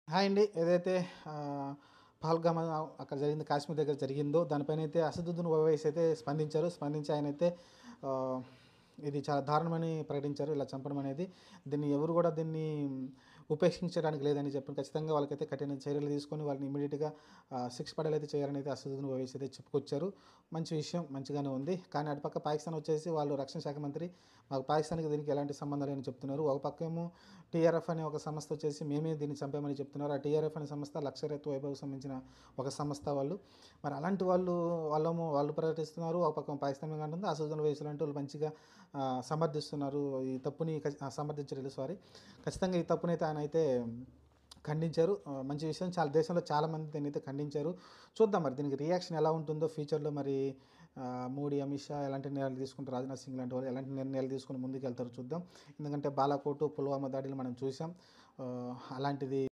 Hi అండి. ఏదైతే పహల్గామ్ అక్కడ జరిగింది, కాశ్మీర్ దగ్గర జరిగిందో దానిపైనైతే అసదుద్దీన్ ఓవైసీ అయితే స్పందించారు. స్పందించి ఆయనైతే ఆహ్, ఇది చాలా దారుణమని ప్రకటించారు. ఇలా చంపడం అనేది. దీన్ని ఎవరు కూడా దీన్ని ఉపేక్షించడానికి లేదని చెప్పి ఖచ్చితంగా వాళ్ళకైతే కఠిన చర్యలు తీసుకొని వాళ్ళని ఇమ్మీడియేట్‌గా శిక్ష పడేలైతే చేయాలని అయితే అసదుద్దీన్ ఓవైసీ అయితే చెప్పుకొచ్చారు. మంచి విషయం, మంచిగానే ఉంది. కానీ అటుపక్క పాకిస్తాన్ వచ్చేసి వాళ్ళు రక్షణ శాఖ మంత్రి మాకు పాకిస్తాన్‌కి దీనికి ఎలాంటి సంబంధం లేదని చెప్తున్నారు. ఒక పక్కేమో టీఆర్ఎఫ్ అనే ఒక సంస్థ వచ్చేసి మేమే దీన్ని చంపామని చెప్తున్నారు. ఆ టీఆర్ఎఫ్ అనే సంస్థ లష్కర్ ఎ తోయిబాకు సంబంధించిన ఒక సంస్థ వాళ్ళు. మరి అలాంటి వాళ్ళు ప్రకటిస్తున్నారు. ఒక పక్క పాకిస్తాన్ మీద అంటుంది. అసదుద్దీన్ ఓవైసీ లాంటి వాళ్ళు మంచిగా సమర్థిస్తున్నారు. ఈ తప్పుని సమర్థించలేదు, సారీ. ఖచ్చితంగా ఈ తప్పునైతే ఆయనైతే ఖండించారు. మంచి విషయం. దేశంలో చాలామంది దీన్నైతే ఖండించారు. చూద్దాం మరి దీనికి రియాక్షన్ ఎలా ఉంటుందో ఫ్యూచర్‌లో. మరి మోడీ, అమిత్ షా ఎలాంటి నిర్ణయాలు తీసుకుంటారు, రాజ్‌నాథ్ సింగ్ లాంటి వాళ్ళు ఎలాంటి నిర్ణయాలు తీసుకొని ముందుకెళ్తారో చూద్దాం. ఎందుకంటే బాలాకోట్, పుల్వామా దాడులు మనం చూసాం. అలాంటిది